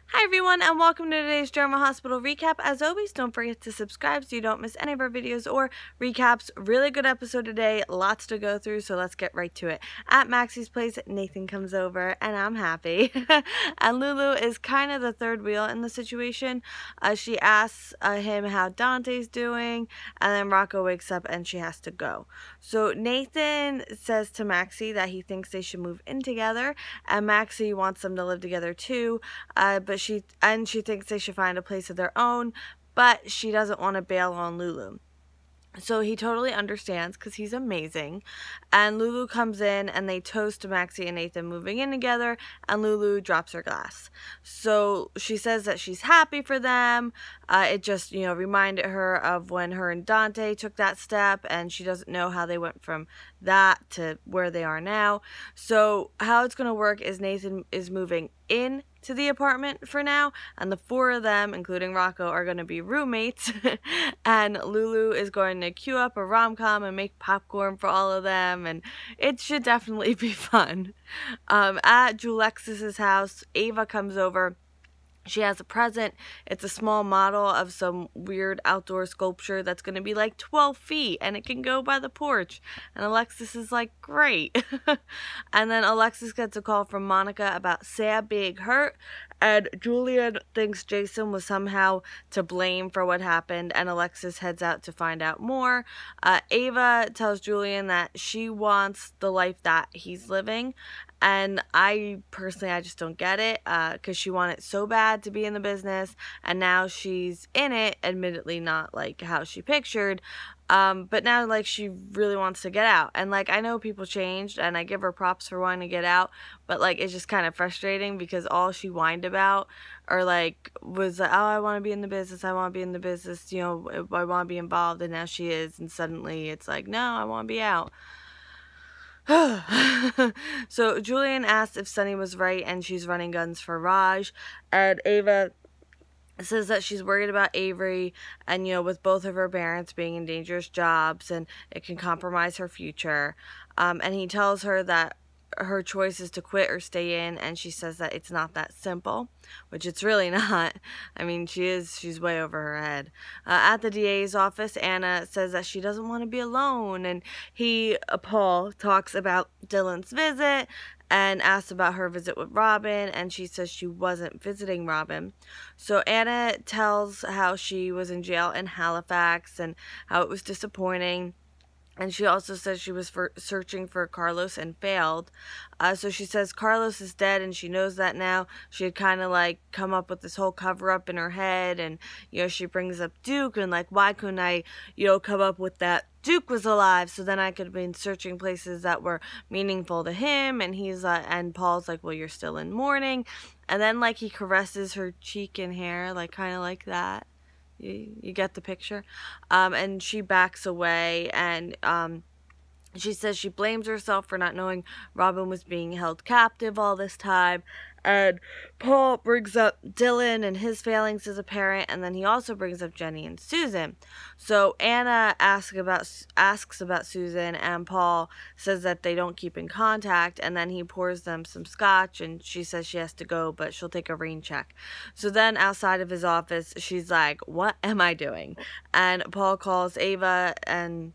Hi everyone, and welcome to today's Drama Hospital recap. As always, don't forget to subscribe so you don't miss any of our videos or recaps. Really good episode today, lots to go through, so let's get right to it. At Maxie's place, Nathan comes over, and I'm happy. And Lulu is kind of the third wheel in the situation. She asks him how Dante's doing, and then Rocco wakes up and she has to go. So Nathan says to Maxie that he thinks they should move in together, and Maxie wants them to live together too, but she thinks they should find a place of their own, but she doesn't want to bail on Lulu. So he totally understands because he's amazing. And Lulu comes in and they toast Maxie and Nathan moving in together, and Lulu drops her glass. So she says that she's happy for them. It just, reminded her of when her and Dante took that step, and she doesn't know how they went from that to where they are now. So how it's going to work is Nathan is moving in to the apartment for now, and the four of them, including Rocco, are going to be roommates. And Lulu is going to queue up a rom-com and make popcorn for all of them, and it should definitely be fun. At Julexis's house, Ava comes over. She has a present. It's a small model of some weird outdoor sculpture that's going to be like 12 feet, and it can go by the porch. And Alexis is like, great. And then Alexis gets a call from Monica about Sam being hurt, and Julian thinks Jason was somehow to blame for what happened, and Alexis heads out to find out more. Ava tells Julian that she wants the life that he's living, and I just don't get it, because she wanted so bad to be in the business, and now she's in it, admittedly not like how she pictured, but now like she really wants to get out. And like, I know people changed, and I give her props for wanting to get out, but like, it's just kind of frustrating because all she whined about or like was like, oh, I want to be in the business, I want to be in the business, I want to be involved, and now she is, and suddenly it's like, no, I want to be out. So Julian asks if Sunny was right and she's running guns for Raj, and Ava says that she's worried about Avery, and with both of her parents being in dangerous jobs, and it can compromise her future. And he tells her that her choice is to quit or stay in, and she says that it's not that simple, which it's really not. I mean, she's way over her head. At the DA's office, Anna says that she doesn't want to be alone, and Paul talks about Dylan's visit and asks about her visit with Robin, and she says she wasn't visiting Robin. So Anna tells how she was in jail in Halifax and how it was disappointing. And she also says she was searching for Carlos and failed. So she says Carlos is dead, and she knows that now. She had kind of like come up with this whole cover-up in her head, and she brings up Duke, and like, why couldn't I come up with that Duke was alive, so then I could have been searching places that were meaningful to him. And he's and Paul's like, well, you're still in mourning. And then like he caresses her cheek and hair, like kind of like that. You get the picture. And she backs away, and she says she blames herself for not knowing Robin was being held captive all this time. And Paul brings up Dylan and his failings as a parent, and then he also brings up Jenny and Susan. So Anna asks about Susan, and Paul says that they don't keep in contact, and then he pours them some scotch, and she says she has to go, but she'll take a rain check. So then outside of his office, she's like, what am I doing? And Paul calls Ava, and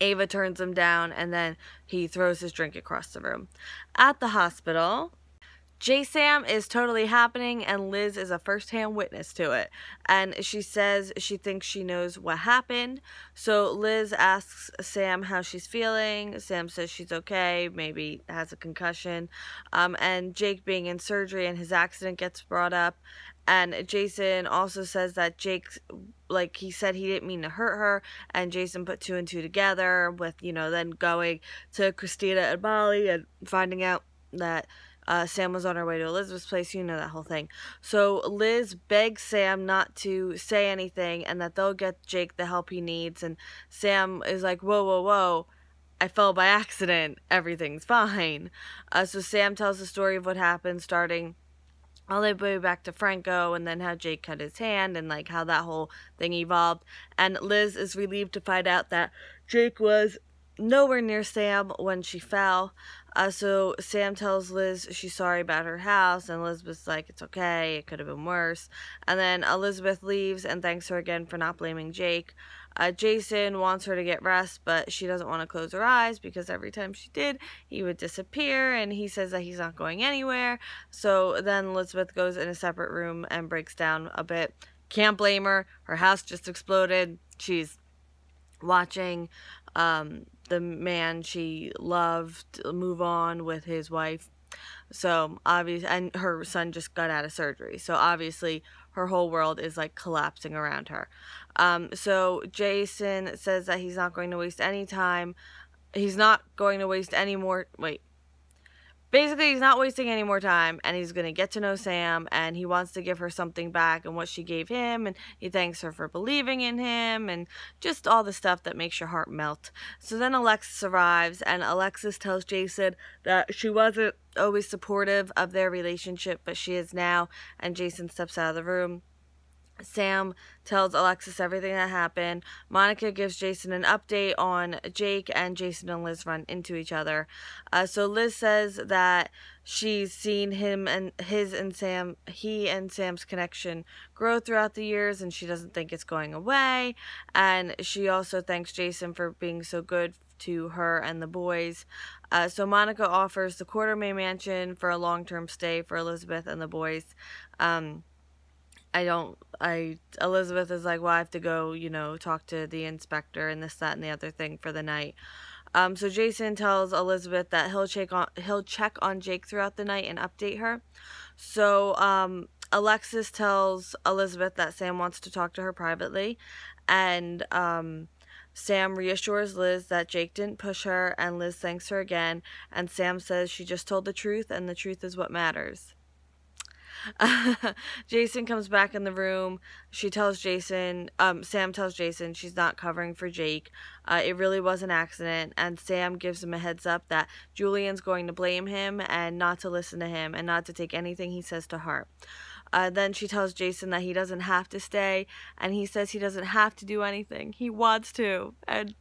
Ava turns him down, and then he throws his drink across the room. At the hospital, J-Sam is totally happening, and Liz is a first-hand witness to it. And she says she thinks she knows what happened. So Liz asks Sam how she's feeling. Sam says she's okay, maybe has a concussion. And Jake being in surgery and his accident gets brought up. And Jason also says that Jake's, like, he said he didn't mean to hurt her, and Jason put two and two together with, then going to Christina and Molly and finding out that Sam was on her way to Elizabeth's place, that whole thing. So Liz begs Sam not to say anything, and that they'll get Jake the help he needs, and Sam is like, whoa, whoa, whoa, I fell by accident, everything's fine. So Sam tells the story of what happened, starting all the way back to Franco, and then how Jake cut his hand, and like how that whole thing evolved. And Liz is relieved to find out that Jake was nowhere near Sam when she fell. So Sam tells Liz she's sorry about her house, and Elizabeth's like, it's okay, it could have been worse. And then Elizabeth leaves and thanks her again for not blaming Jake. Jason wants her to get rest, but she doesn't want to close her eyes because every time she did, he would disappear, and he says that he's not going anywhere. So then Elizabeth goes in a separate room and breaks down a bit. Can't blame her. Her house just exploded. She's watching the man she loved move on with his wife. So obviously, and her son just got out of surgery. So obviously, her whole world is like collapsing around her. So Jason says that he's not going to waste any time. He's not going to waste any more. Basically, he's not wasting any more time, and he's going to get to know Sam, and he wants to give her something back and what she gave him, and he thanks her for believing in him, and just all the stuff that makes your heart melt. So then Alexis arrives, and Alexis tells Jason that she wasn't always supportive of their relationship, but she is now, and Jason steps out of the room. Sam tells Alexis everything that happened. Monica gives Jason an update on Jake, and Jason and Liz run into each other. So Liz says that she's seen he and Sam's connection grow throughout the years, and she doesn't think it's going away. And she also thanks Jason for being so good to her and the boys. So Monica offers the Quartermain Mansion for a long-term stay for Elizabeth and the boys. Elizabeth is like, well, I have to go, talk to the inspector and this, that, and the other thing for the night. So Jason tells Elizabeth that he'll check on Jake throughout the night and update her. So, Alexis tells Elizabeth that Sam wants to talk to her privately, and, Sam reassures Liz that Jake didn't push her, and Liz thanks her again, and Sam says she just told the truth, and the truth is what matters. Jason comes back in the room. Sam tells Jason she's not covering for Jake. It really was an accident, and Sam gives him a heads up that Julian's going to blame him and not to listen to him and not to take anything he says to heart. Then she tells Jason that he doesn't have to stay, and he says he doesn't have to do anything. He wants to, and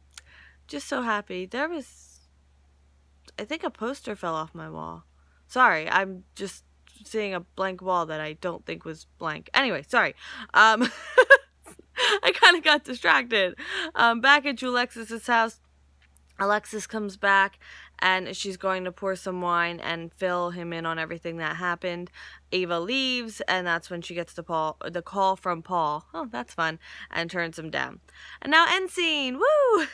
just so happy. I think a poster fell off my wall. Sorry, I'm just seeing a blank wall that I don't think was blank. Anyway, sorry. I kind of got distracted. Back at Alexis's house, Alexis comes back, and she's going to pour some wine and fill him in on everything that happened. Ava leaves, and that's when she gets the call from Paul. Oh, that's fun. And turns him down. And now end scene. Woo!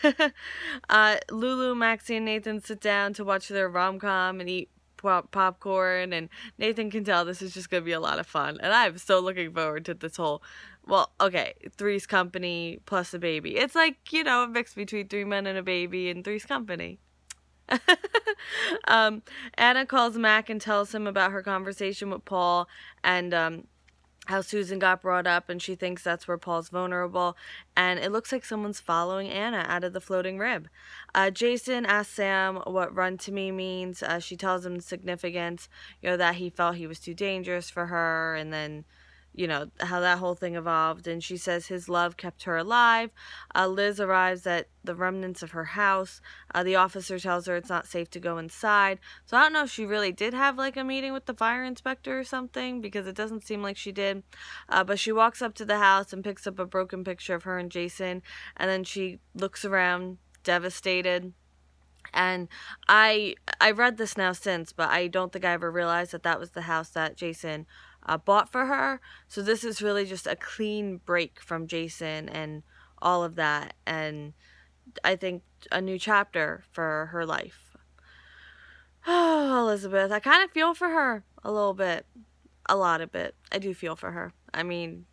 Lulu, Maxie, and Nathan sit down to watch their rom-com and eat popcorn, and Nathan can tell this is just gonna be a lot of fun, and I'm so looking forward to this whole, Three's Company plus a baby. It's like, a mix between Three Men and a Baby and Three's Company. Anna calls Mac and tells him about her conversation with Paul, and how Susan got brought up, and she thinks that's where Paul's vulnerable, and it looks like someone's following Anna out of the floating rib. Jason asks Sam what run to me means. She tells him the significance, that he felt he was too dangerous for her, and then, how that whole thing evolved, and she says his love kept her alive. Liz arrives at the remnants of her house. The officer tells her it's not safe to go inside, so I don't know if she really did have, a meeting with the fire inspector or something, because it doesn't seem like she did, but she walks up to the house and picks up a broken picture of her and Jason, and then she looks around, devastated. And I read this now since, but I don't think I ever realized that was the house that Jason bought for her. So this is really just a clean break from Jason and all of that, and I think a new chapter for her life. Oh, Elizabeth, I kind of feel for her a little bit, a lot of it. I do feel for her. I mean,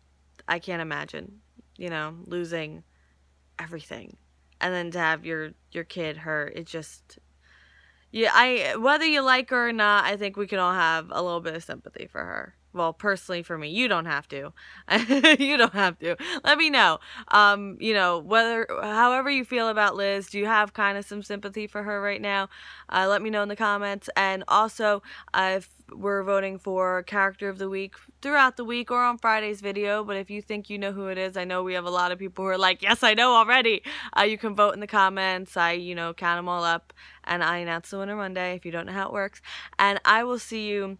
I can't imagine, losing everything, and then to have your kid hurt. It just, whether you like her or not, I think we can all have a little bit of sympathy for her. Well, personally for me, you don't have to. You don't have to. Let me know. You know, however you feel about Liz, do you have kind of some sympathy for her right now? Let me know in the comments. And also, if we're voting for character of the week throughout the week or on Friday's video, but if you think you know who it is, I know we have a lot of people who are like, yes, I know already. You can vote in the comments. I, count them all up, and I announce the winner Monday if you don't know how it works. And I will see you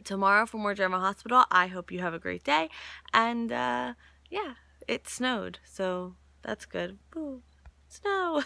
tomorrow for more Drama Hospital. I hope you have a great day. And yeah, it snowed, so that's good. Boo, snow.